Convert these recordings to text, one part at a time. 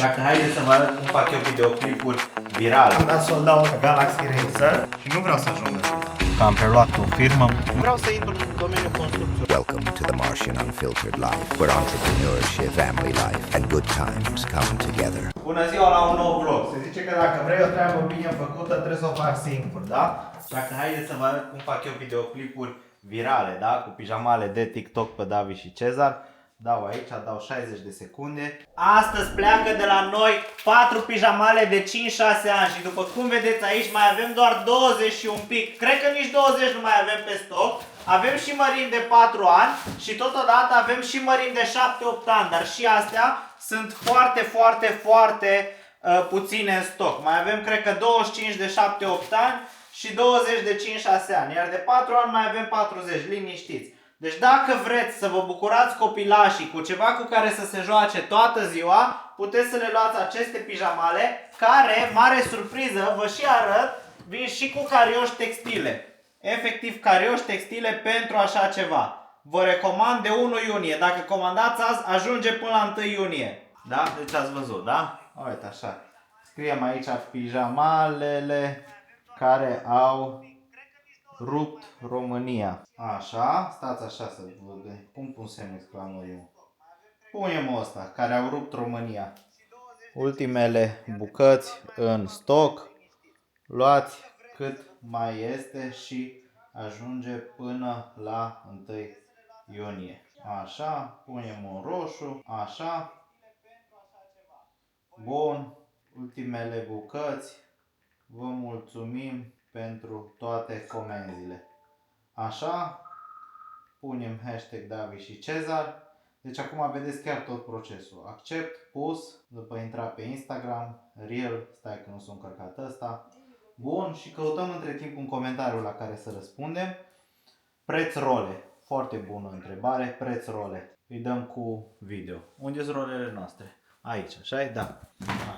Dacă haideți să vă arăt cum fac eu videoclipuri virale. Am dat să-l dau la Galaxy Racer și nu vreau să ajung în Că am preluat o firmă. Vreau să intru în domeniul construcției. Welcome to the Martian Unfiltered Life, where entrepreneurship, family life, and good times come together. Bună ziua la un nou vlog. Se zice că dacă vrei o treabă bine făcută, trebuie să o faci singur, da? Dacă haideți să vă arăt cum fac eu videoclipuri virale, da? Cu pijamale de TikTok pe Davi și Cezar. Dau aici, dau 60 de secunde. Astăzi pleacă de la noi 4 pijamale de 5-6 ani și după cum vedeți aici mai avem doar 20 și un pic. Cred că nici 20 nu mai avem pe stoc. Avem și mărimi de 4 ani și totodată avem și mărimi de 7-8 ani. Dar și astea sunt foarte puține în stoc. Mai avem cred că 25 de 7-8 ani și 20 de 5-6 ani. Iar de 4 ani mai avem 40, liniștiți. Deci dacă vreți să vă bucurați copilașii cu ceva cu care să se joace toată ziua, puteți să le luați aceste pijamale, care, mare surpriză, vă și arăt, vin și cu carioși textile. Efectiv carioși textile pentru așa ceva. Vă recomand de 1 iunie. Dacă comandați azi, ajunge până la 1 iunie. Da? Deci ați văzut, da? Uite așa. Scriem aici pijamalele care au rupt România. Așa, stați așa să văd. Cum pun semn exclamării? Punem ăsta, care au rupt România. Ultimele bucăți în stoc. Luați cât mai este și ajunge până la 1 iunie. Așa, punem un roșu, așa. Bun, ultimele bucăți. Vă mulțumim pentru toate comenzile. Așa, punem hashtag Davi și Cezar. Deci acum vedeți chiar tot procesul. Accept, pus, după intra pe Instagram, Reel, stai că nu s-a încărcat ăsta. Bun, și căutăm între timp un comentariu la care să răspundem. Preț role. Foarte bună întrebare, preț role. Îi dăm cu video. Unde sunt rolele noastre? Aici, așa e? Da.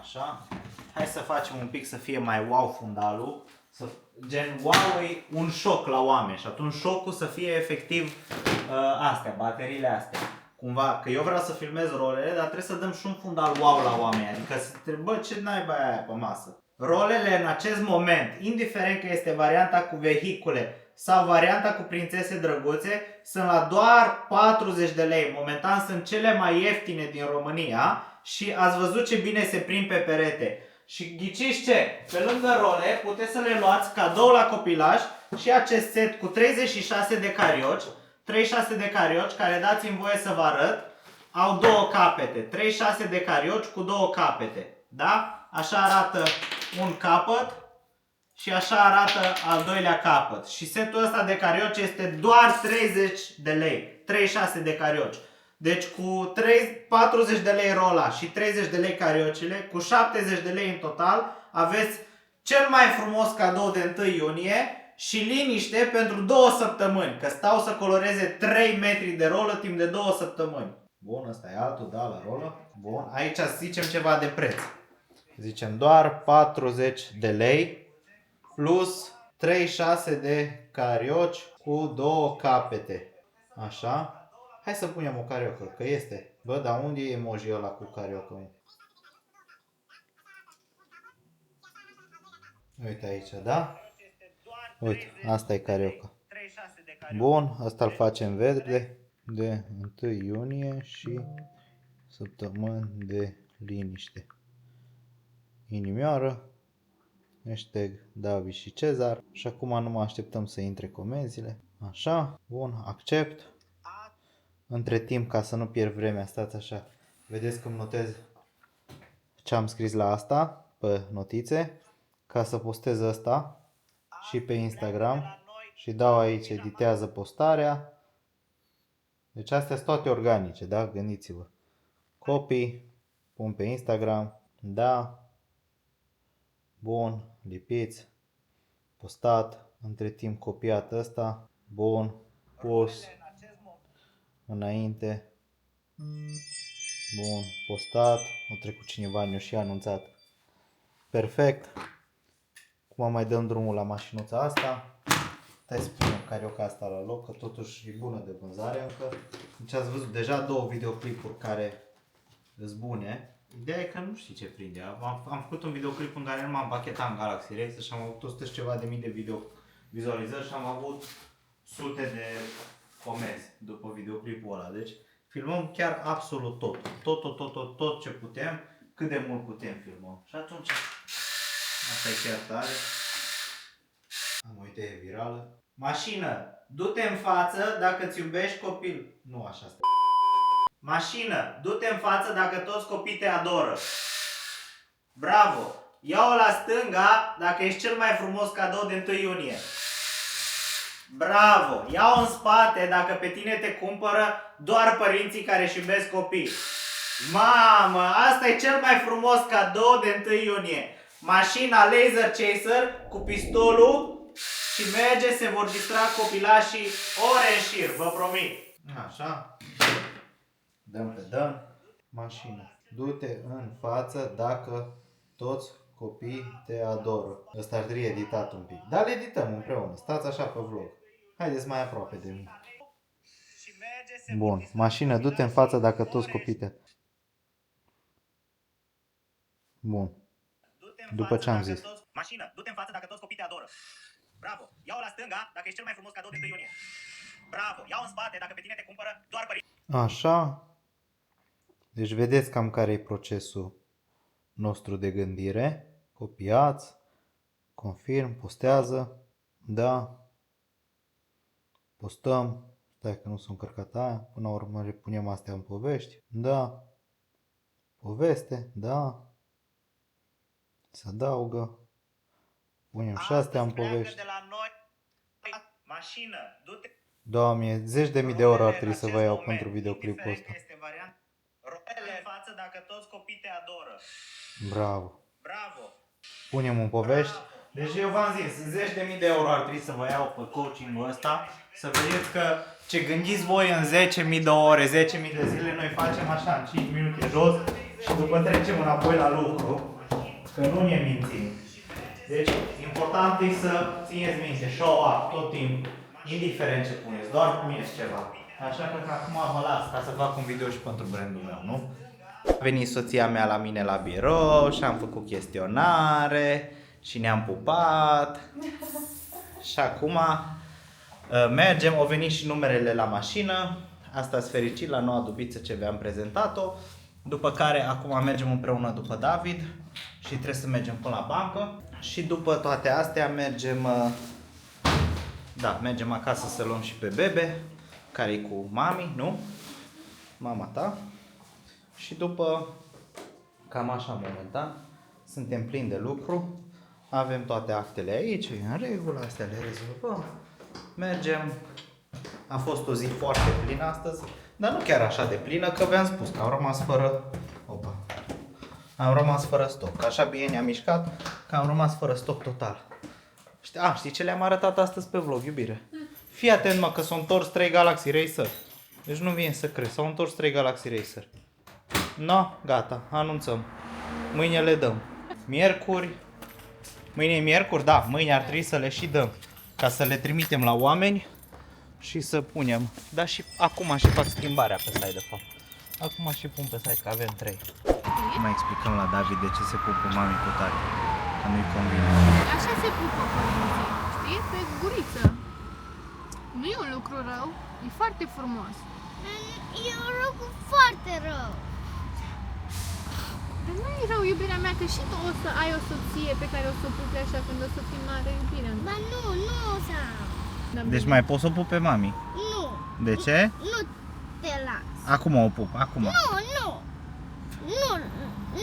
Așa. Hai să facem un pic să fie mai wow fundalul. Gen wow e un șoc la oameni și atunci șocul să fie efectiv astea, bateriile astea. Cumva, că eu vreau să filmez rolele, dar trebuie să dăm și un fundal wow la oameni. Adică să te bă, ce naiba e aia pe masă? Rolele în acest moment, indiferent că este varianta cu vehicule sau varianta cu prințese drăguțe, sunt la doar 40 de lei. Momentan sunt cele mai ieftine din România și ați văzut ce bine se prind pe perete. Și ghiciți ce? Pe lângă role puteți să le luați cadou la copilaș și acest set cu 36 de carioci. 36 de carioci care dați-mi voie să vă arăt. Au două capete. 36 de carioci cu două capete. Da? Așa arată un capăt și așa arată al doilea capăt. Și setul ăsta de carioci este doar 30 de lei. 36 de carioci. Deci cu 40 de lei rola și 30 de lei cariocile, cu 70 de lei în total, aveți cel mai frumos cadou de 1 iunie și liniște pentru 2 săptămâni, că stau să coloreze 3 metri de rolă timp de 2 săptămâni. Bun, ăsta e altul, da, la rolă. Bun, aici zicem ceva de preț. Zicem doar 40 de lei plus 36 de carioci cu 2 capete. Așa. Hai să punem o cariocă, că este. Bă, dar unde e emoji ăla cu cariocă? Uite aici, da? Uite, asta e carioca. Bun, asta îl facem verde de 1 iunie și săptămâni de liniște. Inimioară, hashtag Davi și Cezar. Și acum nu mai așteptăm să intre comenzile. Așa, bun, accept. Între timp, ca să nu pierd vremea, stați așa. Vedeți că îmi notez ce am scris la asta pe notițe, ca să postez asta și pe Instagram și dau aici editează postarea. Deci astea sunt toate organice, da? Gândiți-vă. Copy, pun pe Instagram, da. Bun, lipiți, postat, între timp copiat ăsta, bun, pus. Înainte. Bun, postat. A trecut cineva, ne-a și anunțat. Perfect. Acum mai dăm drumul la mașinuța asta. Stai să punem carioca asta la loc, că totuși e bună de vânzare încă. Deci ați văzut deja 2 videoclipuri care sunt bune. Ideea e că nu știi ce prinde. Am făcut un videoclip în care nu m-am pachetat în Galaxy Racer și am avut 100 și ceva de mii de vizualizări și am avut sute de comenzi după videoclipul ăla. Deci filmăm chiar absolut tot. Tot ce putem, cât de mult putem filmăm. Și atunci, asta e chiar tare. Am o idee virală. Mașină, du-te în față dacă îți iubești copil. Nu așa stă. Mașină, du-te în față dacă toți copiii te adoră. Bravo! Ia-o la stânga dacă ești cel mai frumos cadou de 1 iunie. Bravo! Ia-o în spate dacă pe tine te cumpără doar părinții care își iubesc copii. Mamă, asta e cel mai frumos cadou de 1 iunie. Mașina Laser Chaser cu pistolul și merge, se vor distra copilașii ore în șir, vă promit. Așa. Dăm pe dăm. Mașină. Du-te în față dacă toți copiii te adoră. Ăsta ar trebui editat un pic. Dar le edităm împreună. Stați așa pe vlog. Haideți mai aproape de mine. Bun. Mașină, du-te în față dacă toți copiii te... Bun. După ce am zis. Mașină, du-te în față dacă toți copiii te adoră. Bravo! Ia-o la stânga dacă ești cel mai frumos cadou de 1 iunie. Bravo! Ia-o în spate dacă pe tine te cumpără doar părinții. Așa. Deci vedeți cam care e procesul nostru de gândire. Copiați, confirm, postează, da, postăm, stai că nu sunt încărcat aia, până la urmă repunem astea în povești, da, poveste, da, se adaugă, punem și astea în povești. De la noi. Mașină, du-te. Doamne, zeci de mii de euro ar trebui să vă iau pentru videoclipul ăsta. Rotele în față dacă toți copiii te adoră. Bravo. Bravo! Punem în povești. Deci eu v-am zis, zeci de mii de euro ar trebui să vă iau pe coaching-ul ăsta. Să vedeți că ce gândiți voi în 10.000 de ore, 10.000 de zile, noi facem așa în 5 minute jos și după trecem înapoi la lucru. Că nu ne mințim. Deci important e să țineți minte, show up tot timpul. Indiferent ce puneți, doar puneți ceva. Așa că acum mă las ca să fac un video și pentru brandul meu, nu? A venit soția mea la mine la birou și am făcut chestionare și ne-am pupat. Și acum mergem, au venit și numerele la mașină. Asta-s fericit la noua dubiță ce v-am prezentat-o. După care acum mergem împreună după David și trebuie să mergem până la bancă. Și după toate astea mergem, mergem acasă să luăm și pe bebe, care e cu mami, nu? Mama ta. Și după, cam așa momentan, suntem plini de lucru, avem toate actele aici, e în regulă, astea le rezolvăm, mergem. A fost o zi foarte plină astăzi, dar nu chiar așa de plină, că v-am spus că am rămas fără stoc. Așa bine ne-am mișcat că am rămas fără stoc total. Știi ce le-am arătat astăzi pe vlog, iubire? Fii atent, mă, că s-au întors 3 Galaxy Racer. Deci nu vine să crezi, s-au întors 3 Galaxy Racer. No, gata, anunțăm. Mâine le dăm. Miercuri. Mâine e miercuri? Da, mâine ar trebui să le și dăm. Ca să le trimitem la oameni și să punem. Da, și acum și fac schimbarea pe site, de fapt. Acum și pun pe site că avem 3. Mai explicăm la David de ce se pupă mami cu tare. Că nu-i convine. Așa se pupă părinții, știi? Pe guriță. Nu e un lucru rău, e foarte frumos. E un lucru foarte rău. Dar nu e rău, iubirea mea, că și tu o să ai o soție pe care o să o pupi așa când o să fii mare, iubirea mea. Ba nu o să am. Da, Deci mai poți să o pup pe mami. Nu. De ce? Nu te las. Acum o pup, acum.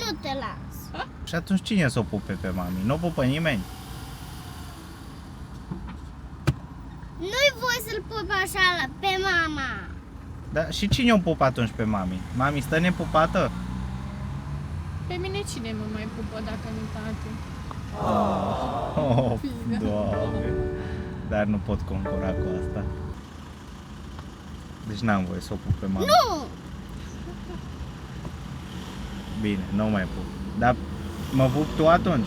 Nu te las. Și atunci cine să o pupe pe mami? Nu o pupă nimeni. Nu-i voi să-l pupi așa pe mama. Da, și cine o pupă atunci pe mami? Mami stă nepupată? Pe mine cine mă mai pupă dacă nu tati? Oh, Doamne. Dar nu pot concura cu asta. Deci n-am voie să o pup pe mami. Nu. Bine, nu mai pup. Dar mă pup tu atunci?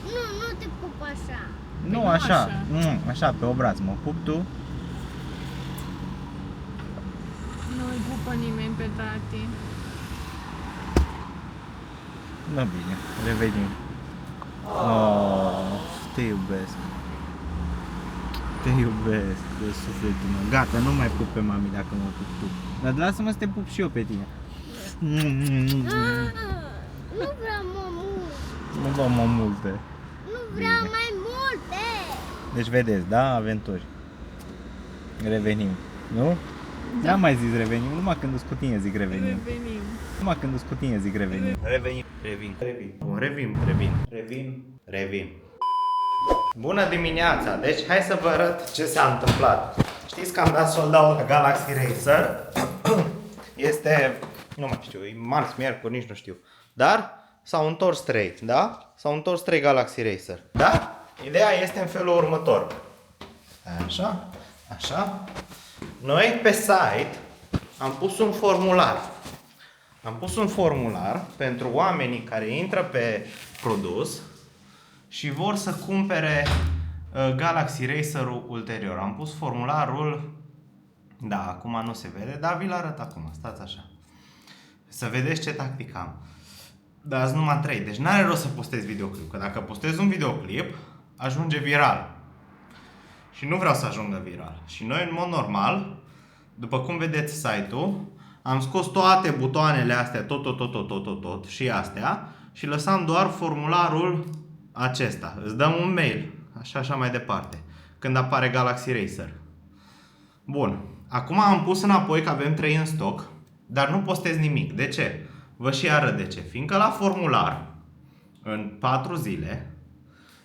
Nu te pup așa. Nu, nu așa. așa. Așa, pe obraz. Mă pup tu? Nu îi pupă nimeni pe tati. Nu bine, revenim. Oh, te iubesc. Te iubesc de sufletul meu. Gata, nu mai pup pe mami dacă mă pup tu. Dar lasă-mă să te pup și eu pe tine. Nu vreau mai mult. Nu vă mă multe. Nu vreau mai multe. Deci vedeți, da? Aventuri. Revenim. Nu? Da. N-am mai zis revenim, numai când cu tine zic revenim. Revenim. Numai când cu tine zic revenim. Revin. Bună dimineața! Deci hai să vă arăt ce s-a întâmplat. Știți că am dat sold out la Galaxy Racer. Este, nu mai știu, e marți, miercuri, nici nu știu. Dar s-au întors 3, da? S-au întors 3 Galaxy Racer. Da? Ideea este în felul următor. Așa, așa. Noi pe site am pus un formular. Am pus un formular pentru oamenii care intră pe produs și vor să cumpere Galaxy Racer-ul ulterior. Am pus formularul, da, acum nu se vede, dar vi-l arăt acum, stați așa. Să vedeți ce tactică am. Dar azi numai 3, deci n-are rost să postezi videoclip, că dacă postezi un videoclip, ajunge viral. Și nu vreau să ajungă viral. Și noi, în mod normal, după cum vedeți site-ul, am scos toate butoanele astea, tot și astea și lăsam doar formularul acesta. Îți dăm un mail, așa mai departe, când apare Galaxy Racer. Bun. Acum am pus înapoi că avem 3 în stoc, dar nu postez nimic. De ce? Vă și arăt de ce. Fiindcă la formular, în 4 zile,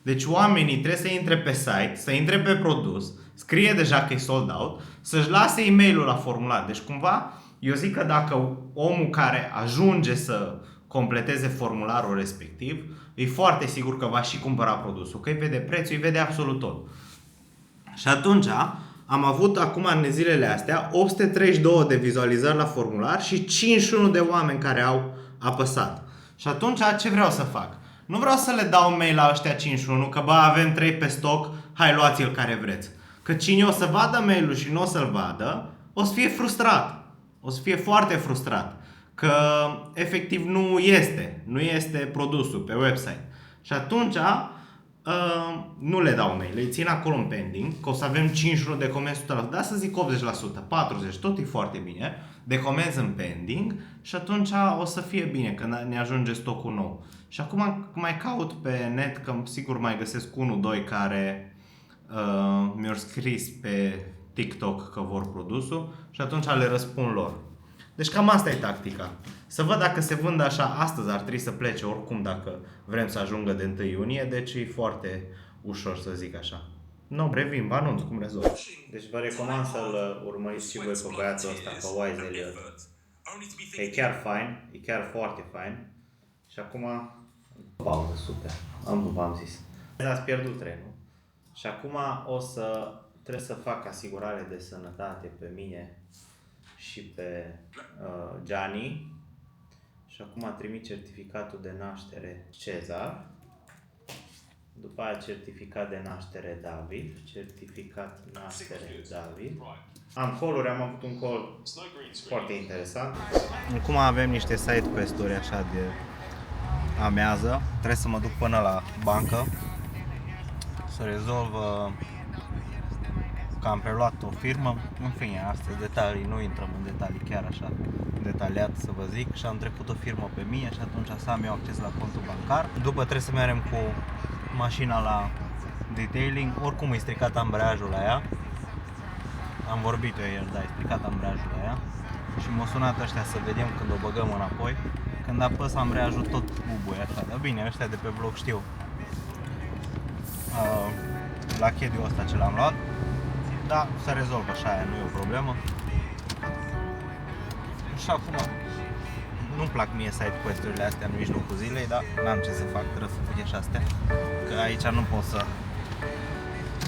deci oamenii trebuie să intre pe site, să intre pe produs, scrie deja că e sold out, să-și lase e-mailul la formular. Deci cumva, eu zic că dacă omul care ajunge să completeze formularul respectiv, e foarte sigur că va și cumpăra produsul, că îi vede prețul, îi vede absolut tot. Și atunci am avut acum în zilele astea 832 de vizualizări la formular și 51 de oameni care au apăsat. Și atunci ce vreau să fac? Nu vreau să le dau mail la ăștia 51 că bă, avem 3 pe stoc, hai luați-l care vreți. Că cine o să vadă mail-ul și nu o să-l vadă, o să fie frustrat. O să fie foarte frustrat. Că efectiv nu este produsul pe website. Și atunci nu le dau mail, îi țin acolo în pending, că o să avem 51 de comenzi 100%, da, să zic 80%, 40%, tot e foarte bine, de comenzi în pending și atunci o să fie bine când ne ajunge stocul nou. Și acum mai caut pe net, că sigur mai găsesc 1-2 care mi-au scris pe TikTok că vor produsul și atunci le răspund lor. Deci cam asta e tactica. Să văd dacă se vând așa, astăzi ar trebui să plece oricum dacă vrem să ajungă de 1 iunie, deci e foarte ușor să zic așa. Nu, revin, vă anunț cum rezolv. Deci vă recomand să-l urmăriți și voi pe băiatul ăsta, pe Wise Elliot. E chiar fain, e chiar foarte fain. Și acum, pauză, super, v-am zis. Ați pierdut trenul. Și acum trebuie să fac asigurare de sănătate pe mine și pe Gianni. Și acum trimit certificatul de naștere Cezar. După aia certificat de naștere David. Certificat naștere David. Am call-uri, am avut un call foarte interesant. Acum avem niște side quest-uri așa de amează. Trebuie să mă duc până la bancă să rezolv că am preluat o firmă. În fine, astea detalii, nu intrăm în detalii chiar așa detaliat să vă zic. Și am trecut o firmă pe mine și atunci să am eu acces la contul bancar. După trebuie să mergem cu mașina la detailing. Oricum e stricat ambreiajul la ea. Am vorbit eu ieri, da, e stricat ambreiajul la ea. Și m-au sunat ăștia să vedem când o băgăm înapoi. Când apăs ambreiajul tot bubuie așa. Dar bine, ăștia de pe vlog știu. La chediul ăsta ce l-am luat. Da, se rezolvă așa, nu e o problemă. Și acum nu-mi plac mie side quest-urile astea în mijlocul zilei, dar n-am ce să fac, trebuie să fie și astea. Că aici nu pot să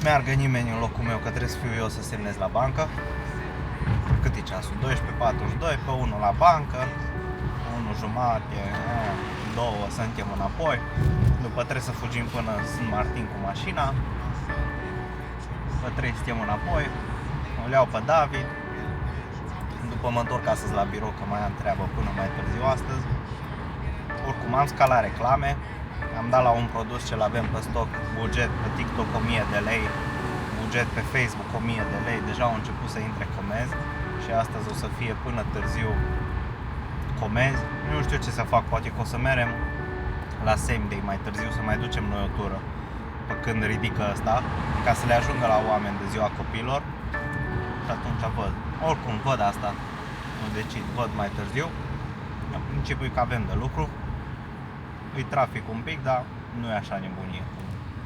meargă nimeni în locul meu, că trebuie să fiu eu să semnez la bancă. Cât e ceasul? 12:42, pe 1 la bancă, 1:30, 2 suntem înapoi. După trebuie să fugim până în Martin cu mașina. După 3 suntem înapoi, îl iau pe David. După mă întorc astăzi la birou, că mai am treabă până mai târziu astăzi. Oricum, am scat la reclame, am dat la un produs ce l-avem pe stoc, buget pe TikTok 1000 de lei, buget pe Facebook 1000 de lei, deja au început să intre comenzi și astăzi o să fie până târziu comenzi. Nu știu ce să fac, poate că o să merem la Same Day mai târziu, să mai ducem noi o tură pe când ridică asta, ca să le ajungă la oameni de ziua copilor și atunci văd. Oricum văd asta, nu decid, văd mai târziu. În principiu că avem de lucru, îi trafic un pic, dar nu e așa nebunie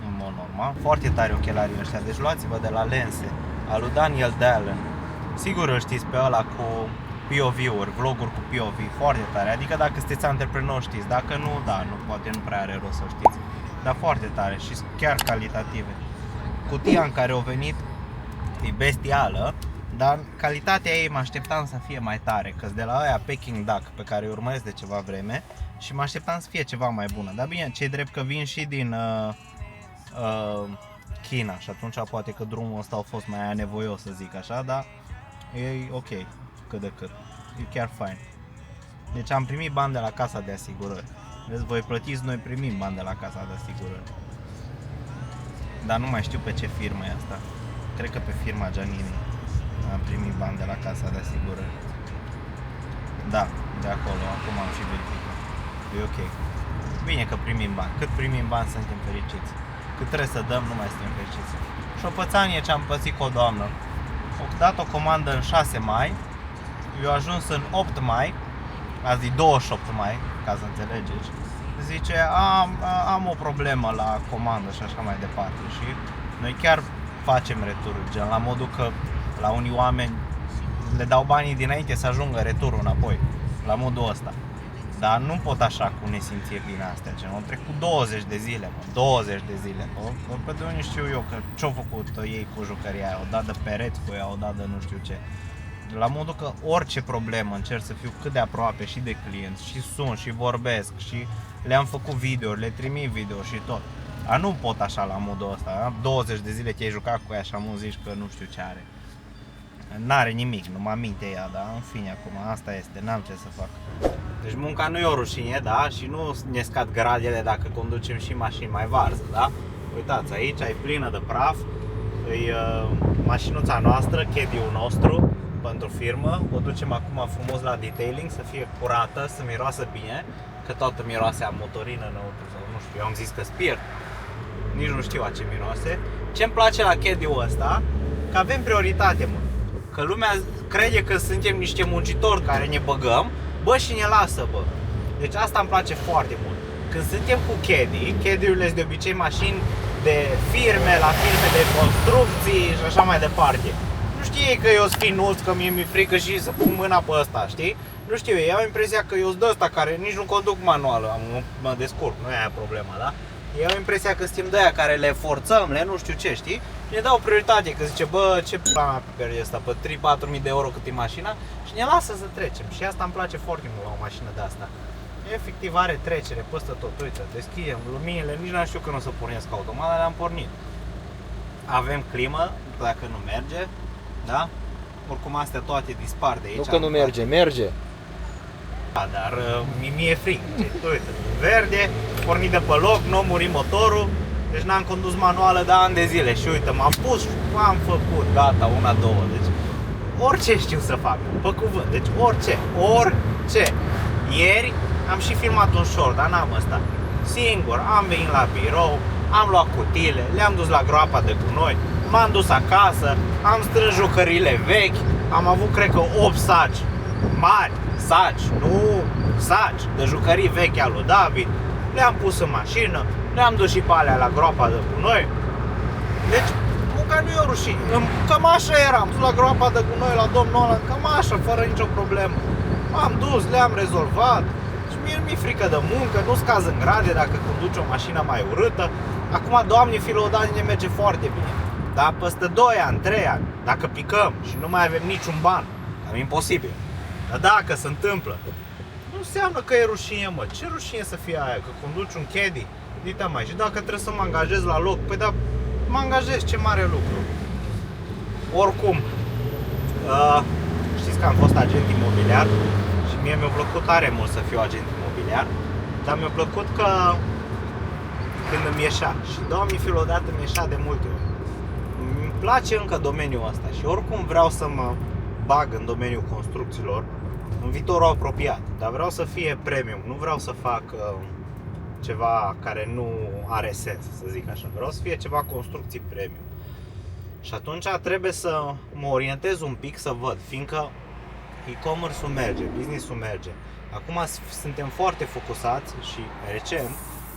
în mod normal. Foarte tare ochelarii ăștia, deci luați-vă de la Lense, al lui Daniel Dallin. Sigur îl știți pe ăla cu POV-uri, vloguri cu POV, foarte tare. Adică dacă sunteți antreprenori știți, dacă nu, da, nu, poate nu prea are rost să știți. Dar foarte tare și chiar calitative. Cutia în care au venit e bestială, dar calitatea ei mă așteptam să fie mai tare, că de la aia Peking Duck pe care îi urmăresc de ceva vreme și mă așteptam să fie ceva mai bună. Dar bine, ce-i drept că vin și din China și atunci poate că drumul ăsta a fost mai anevoios, să zic așa, dar e ok, cât de cât, e chiar fain. Deci am primit bani de la casa de asigurări. Vezi, voi plătiți, noi primim bani de la casa de asigurări. Dar nu mai știu pe ce firmă e asta. Cred că pe firma Giannini am primit bani de la casa de asigurări. Da, de acolo, acum am și verificat. E ok. Bine că primim bani. Cât primim bani suntem fericiți. Cât trebuie să dăm, nu mai suntem fericiți. Și o pățanie ce am pățit cu o doamnă. Au dat o comandă în 6 mai, eu ajuns în 8 mai, azi e 28 mai, ca să înțelegeți. Zice, am o problemă la comandă și așa mai departe. Și noi chiar facem retururi, gen la modul că la unii oameni le dau banii dinainte să ajungă returul înapoi, la modul ăsta. Dar nu pot așa cu nesimțiri din astea, gen, au trecut 20 de zile, 20 de zile. Pe de unde știu eu că ce-au făcut ei cu jucăria aia, o dat de pereți cu ea, o dat de nu știu ce. La modul că orice problemă încerc să fiu cât de aproape și de clienți, și sun, și vorbesc, și le-am făcut videouri, le trimit video și tot. Dar nu pot așa la modul ăsta, 20 de zile te-ai jucat cu ea și am zici că nu știu ce are. N-are nimic, nu mă minte ea, dar în fine acum, asta este, n-am ce să fac. Deci munca nu e o rușine, da? Și nu ne scad gradele dacă conducem și mașini mai varză, da? Uitați, aici e plină de praf, e mașinuța noastră, caddy-ul nostru pentru firmă. O ducem acum frumos la detailing, să fie curată, să miroasă bine, că toată miroase a motorină înăuntru, sau nu știu, eu am zis că spirit, nici nu știu a ce miroase. Ce-mi place la caddy-ul ăsta, că avem prioritate, mă. Că lumea crede că suntem niște muncitori care ne băgăm, bă, și ne lasă, bă. Deci asta îmi place foarte mult. Când suntem cu caddy-urile sunt de obicei mașini de firme, la firme de construcții și așa mai departe. Nu știi că eu sunt finuț, că mi-e frică și să pun mâna pe ăsta, știi? Nu știu, eu am impresia că eu sunt de ăsta care nici nu conduc manual, mă descurc, nu e aia problema, da? Eu am impresia că suntem de aia care le forțăm, le nu știu ce, știi? Ne dau prioritate, că zice, bă, ce plana pe ăsta, pe 3-4 mii de euro cât e mașina și ne lasă să trecem. Și asta îmi place foarte mult la o mașină de asta. Efectiv are trecere peste tot, uite, deschidem luminile, nici nu știu când o să pornesc automat, dar le-am pornit. Avem climă, dacă nu merge, da? Oricum astea toate dispar de aici. Nu că nu merge, merge. Da, dar mi-e frig. Uite, verde, pornit de pe loc, nu a murit motorul. Deci n-am condus manuală de ani de zile. Și uite, m-am pus și am făcut, gata, una, două. Deci orice știu să fac, pe cuvânt. Deci orice. Ieri am și filmat un short, dar n-am ăsta. Singur, am venit la birou, am luat cutiile, le-am dus la groapa de gunoi, m-am dus acasă, am strâns jucările vechi, am avut cred că 8 saci mari, saci de jucării vechi al lui David, le-am pus în mașină, le-am dus și pe alea la groapa de gunoi. Deci, munca nu e o rușine. Cam așa eram, la groapa de gunoi la domnul ăla, cam așa, fără nicio problemă. M-am dus, le-am rezolvat. Și mie nu mi-e frică de muncă, nu scazi în grade dacă conduci o mașină mai urâtă. Acum, Doamne fi lăudat, ne merge foarte bine. Dar peste 2 ani, 3 ani, dacă picăm și nu mai avem niciun ban, e imposibil. Dar dacă se întâmplă, nu înseamnă că e rușine, mă. Ce rușine să fie aia, că conduci un caddy? Uite mai, și dacă trebuie să mă angajez la loc, păi da, mă angajez, ce mare lucru. Oricum, știți că am fost agent imobiliar și mie mi-a plăcut tare mult să fiu agent imobiliar Dar mi-a plăcut că când îmi ieșea, și Doamne fiul odată îmi ieșea de multe ori. Îmi place încă domeniul ăsta și oricum vreau să mă bag în domeniul construcțiilor în viitorul apropiat, dar vreau să fie premium, nu vreau să fac ceva care nu are sens, să zic așa. Vreau să fie ceva construcții premium. Și atunci trebuie să mă orientez un pic să văd, fiindcă e-commerce-ul merge, business-ul merge. Acum suntem foarte focusați și recent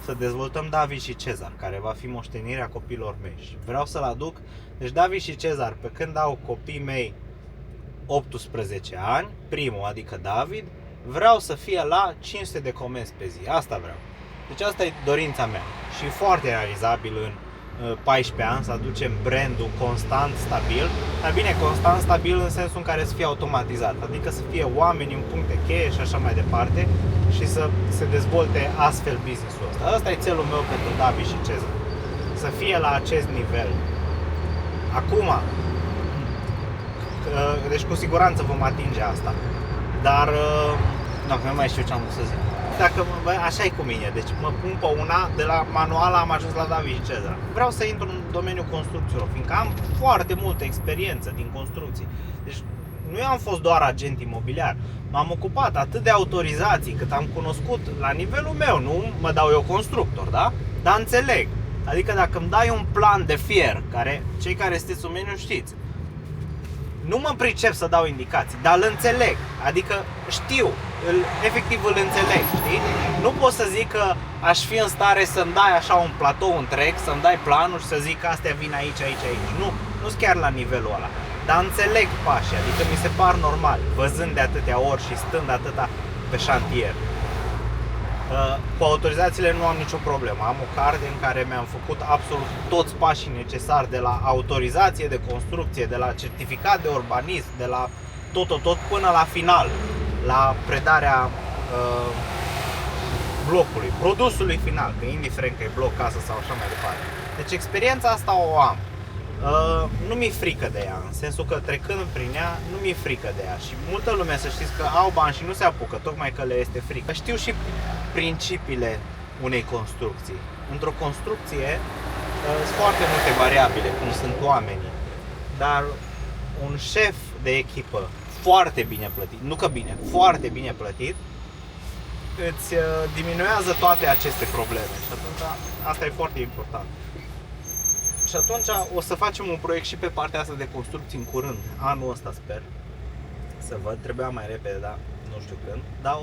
să dezvoltăm David și Cezar, care va fi moștenirea copiilor mei. Și vreau să-l aduc. Deci David și Cezar, pe când au copiii mei 18 ani, primul, adică David, vreau să fie la 500 de comenzi pe zi. Asta vreau. Deci asta e dorința mea. Și e foarte realizabil în 14 ani să aducem brandul constant, stabil. Dar bine, constant, stabil în sensul în care să fie automatizat. Adică să fie oameni în puncte cheie și așa mai departe și să se dezvolte astfel business-ul ăsta. Asta e țelul meu pentru David și Cezar. Să fie la acest nivel. Acum, deci cu siguranță vom atinge asta. Dar, nu mai știu ce am vrut să zic. Dacă, așa e cu mine, deci mă pun pe una, de la manual am ajuns la David și Cezar. Vreau să intru în domeniul construcțiilor, fiindcă am foarte multă experiență din construcții. Deci nu am fost doar agent imobiliar, m-am ocupat atât de autorizații cât am cunoscut la nivelul meu, nu mă dau eu constructor, da? Dar înțeleg. Adică dacă îmi dai un plan de fier, care cei care sunteți în meniu știți, nu mă pricep să dau indicații, dar îl înțeleg, adică știu, efectiv îl înțeleg, știi? Nu pot să zic că aș fi în stare să-mi dai așa un platou întreg, să-mi dai planul și să zic că astea vin aici, aici, aici. Nu, nu-s chiar la nivelul ăla, dar înțeleg pașii, adică mi se par normal, văzând de atâtea ori și stând atâta pe șantier. Cu autorizațiile nu am nicio problemă. Am o carte în care mi-am făcut absolut toți pașii necesari, de la autorizație de construcție, de la certificat de urbanism, de la tot până la final, la predarea blocului, produsului final, că indiferent că e bloc, casă sau așa mai departe. Deci experiența asta o am. Nu mi-e frică de ea, în sensul că trecând prin ea, nu mi-e frică de ea. Și multă lume, să știți, că au bani și nu se apucă, tocmai că le este frică. Știu și principiile unei construcții. Într-o construcție sunt foarte multe variabile, cum sunt oamenii. Dar un șef de echipă foarte bine plătit, nu că bine, foarte bine plătit, îți diminuează toate aceste probleme. Și atunci asta e foarte important. Și atunci o să facem un proiect și pe partea asta de construcții în curând, anul ăsta sper. Să văd, trebuia mai repede, dar nu știu când. Dar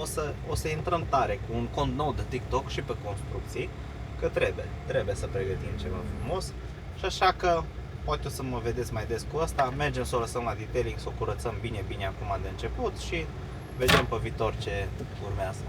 o să intrăm tare cu un cont nou de TikTok și pe construcții, că trebuie să pregătim ceva frumos. Și așa că poate o să mă vedeți mai des cu asta. Mergem să o lăsăm la detailing, să o curățăm bine acum de început și vedem pe viitor ce urmează.